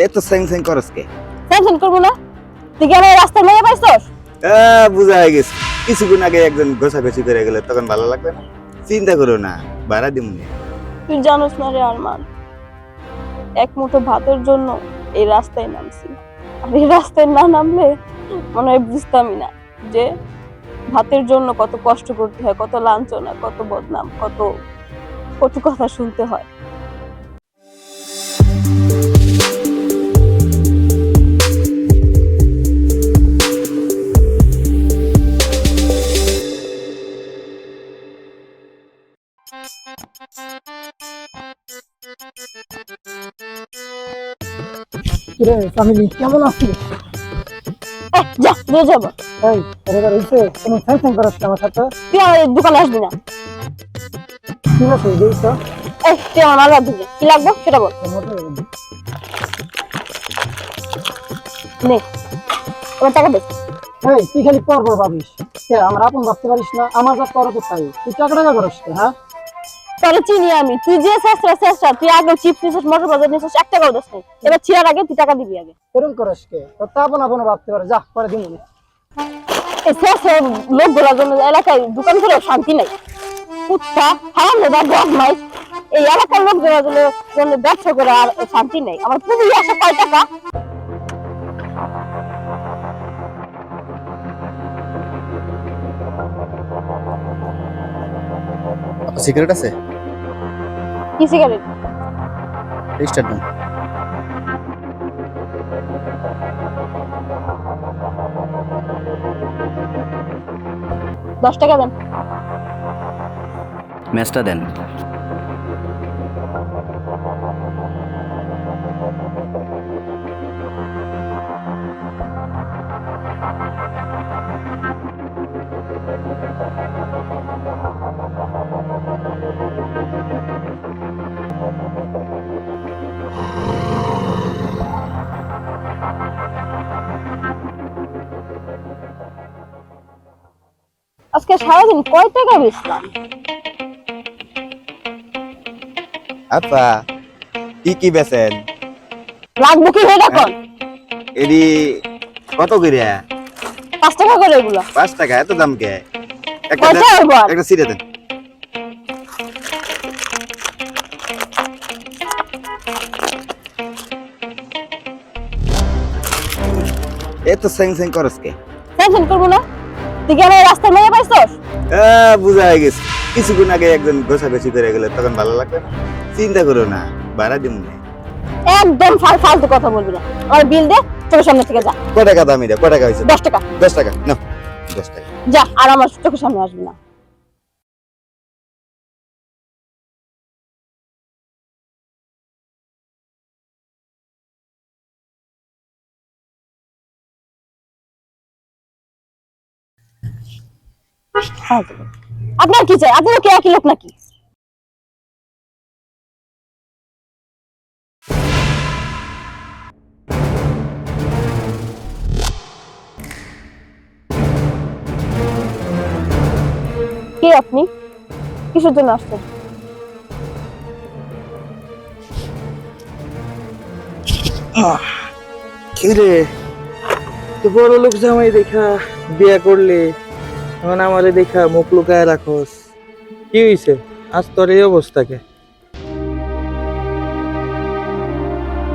এত স্যাং স্যাং করস কে? টেনশন করবো না। তুই কি আমার রাস্তায় মেয়ে পাইছস? বুঝা হয়ে গেছে। কিছুক্ষণ আগে একজন ঘষাঘষি করে গেলে তখন ভালো লাগবে না? চিন্তা করো না, ভাড়া দিমুনি। তুই জানোস না রে আরমান, এক মুঠো ভাতের জন্য এই রাস্তায় নামছি। আর এই রাস্তায় না নামলে মনে হয় বুঝতামই না যে ভাতের জন্য কত কষ্ট করতে হয়, কত লাঞ্ছনা, কত বদনাম, কত কটু কথা শুনতে হয়। কিরে ফ্যামিলি কেমন আছিস? যা দিয়ে যাবো। এই এবার হইছে কোনো ফ্যান করাচ্ছে আমার সাথে? তুই আমার এই দোকানে আসবি না। ঠিক আছে দিয়েছ তুই আমার মাল দিবি, কি লাগবে সেটা বল। নে তোমার টাকা দে। এই তুই খালি পর ভাবিস, আমার আপন ভাবতে পারিস না? আমার কাছে করা তো তাই, তুই টাকা করিস তো? হ্যাঁ তাহলে চিনি আমি, তুই যে চেষ্টা তুই আগে চিপস নিছিস, মটর বাজার নিছিস, এক টাকাও দিস নাই। এবার ছিয়ার আগে তুই টাকা দিবি আগে। এরকম করিস কে? তোর তো আপন ভাবতে পারে, যা পরে দিন। এই শেষে লোকগুলোর জন্য এলাকায় দোকান করে শান্তি নাই। কুত্তা হারামজাদা বদমাইশ, এই এলাকার লোকজনের জন্য ব্যবসা করে আর শান্তি নেই। আমার পুরো আসে কয় টাকা? সিগারেট আছে? কি সিগারেট? স্টার্ট দাও। ৳10 দেন। ম্যাচটা দেন। আজকে সারাদিন কয় টাকা বেচলাম? আপা কি বেচেন? লাগবো কি হয়ে এখন? এডি কত করে? ৳5 করে এগুলা। 5 টাকা? এত দাম কে? কয়টা হইব আর? একটা সিরে দেন। এত স্যাং স্যাং করস কে? টেনশন করবো না। তুই কি আমার রাস্তায় মেয়ে পাইছস? বুঝা হয়ে গেছে। কিছুক্ষণ আগে একজন ঘষাঘষি করে গেলে তখন ভালো লাগবে না? চিন্তা করো না, ভাড়া দিমুনি। একদম ফালতু কথা বলবি না। আমার বিল দে, চোখের সামনে থেকে যা। কয় টাকা দাম এটা? কয় টাকা হয়েছে? ৳10। 10 টাকা নাও। 10 টাকা। যা, আর আমার চোখের সামনে আসবি না। আপনার কি চাই? আপনি কি একই লোক নাকি? কে আপনি? কিসের জন্য আসছেন? কিরে তো বড় লোক জামাই দেখা বিয়া করলে, এখন আমারে দেখা মুখ লুকায় রাখোস, কি হইছে আজ তোর এই অবস্থাকে?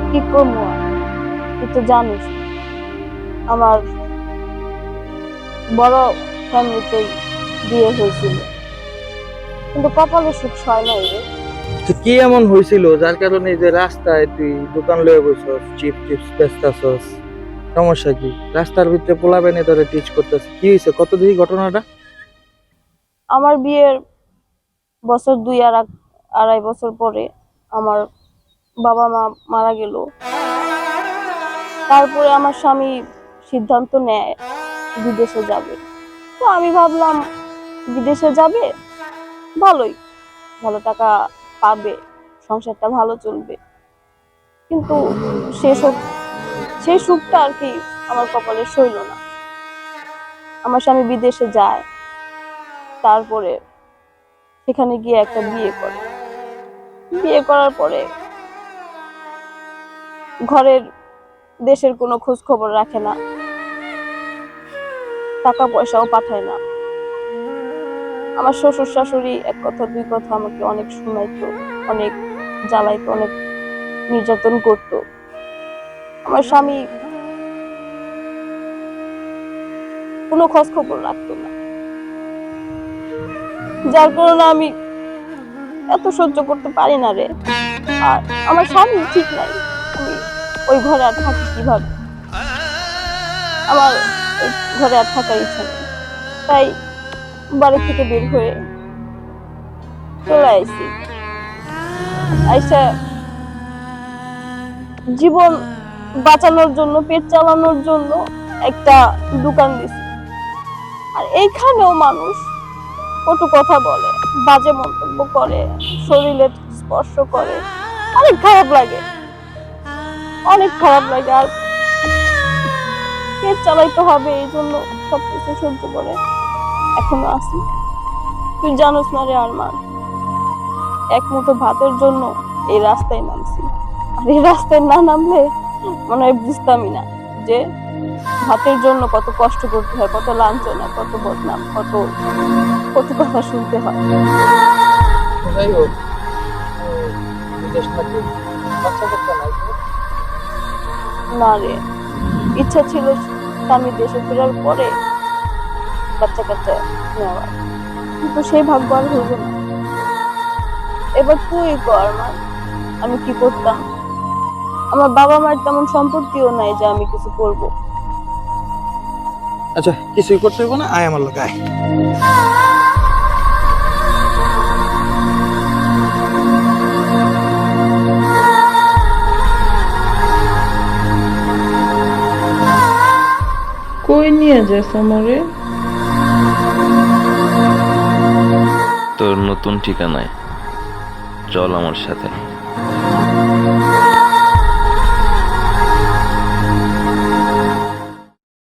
কি করবো আর? তুই তো জানিস আমার বড় ফ্যামিলিতেই বিয়ে হয়েছিল, কিন্তু কপালে সুখ হয় নাই রে। তো কি এমন হয়েছিল যার কারণে যে রাস্তায় তুই দোকান লয়ে বসছস, চিপস বেচতাছস? সমস্যা কি? রাস্তার ভিতরে পোলাবেনে ধরে টিচ করতেছে, কি হয়েছে কত দেখি ঘটনাটা? আমার বিয়ের বছর 2 আর 2.5 বছর পরে আমার বাবা মা মারা গেল। তারপরে আমার স্বামী সিদ্ধান্ত নেয় বিদেশে যাবে। তো আমি ভাবলাম বিদেশে যাবে, ভালোই, ভালো টাকা পাবে, সংসারটা ভালো চলবে। কিন্তু সেই সুখটা আর কি আমার কপালে সইল না। আমার স্বামী বিদেশে যায়, তারপরে সেখানে গিয়ে একটা বিয়ে করে। বিয়ে করার পরে ঘরের দেশের কোনো খোঁজ খবর রাখে না, টাকা পয়সাও পাঠায় না। আমার শ্বশুর শাশুড়ি এক কথা দুই কথা আমাকে অনেক শুনাইতো, অনেক জ্বালাইতো, অনেক নির্যাতন করতো। আমার স্বামী কোনো খোঁজ খবর রাখতো না, যার কারণে আমি এত সহ্য করতে পারি না রে। আর আমার স্বামী ঠিক নাই, আমি ওই ঘরে আর থাকি কিভাবে? আমার ওই ঘরে আর থাকার ইচ্ছা নেই, তাই বাড়ি থেকে বের হয়ে চলে আইছি। আইসা জীবন বাঁচানোর জন্য, পেট চালানোর জন্য একটা দোকান দিছি। আর এইখানেও মানুষ কটু কথা বলে, বাজে মন্তব্য করে, শরীরে স্পর্শ করে, অনেক খারাপ লাগে, অনেক খারাপ লাগে। আর পেট চালাইতে হবে, এই জন্য সবকিছু সহ্য করে এখনো আছি। তুই জানোস না রে আরমান, এক মুঠো ভাতের জন্য এই রাস্তায় নামছি। আর এই রাস্তায় না নামলে মনে হয় বুঝতামই না যে ভাতের জন্য কত কষ্ট করতে হয়, কত লাঞ্ছনা, কত বদনাম, কত কত কথা শুনতে হয়। যাই হোক, বিদেশ থাকি, বাচ্চা কাচ্চা নাই তো? না রে, ইচ্ছা ছিল আমি দেশে ফেরার পরে বাচ্চা কাচ্চা নেওয়ার, কিন্তু সেই ভাগ্য আর হইল না। এবার তুই কর মা, আমি কি করতাম? আমার বাবা মার তেমন সম্পত্তিও নাই যে আমি কিছু করব। আচ্ছা, কিছুই করতে হইব না, আয় আমার লোক আয়। কই নিয়ে যাস আমারে? তোর নতুন ঠিকানায় চল আমার সাথে।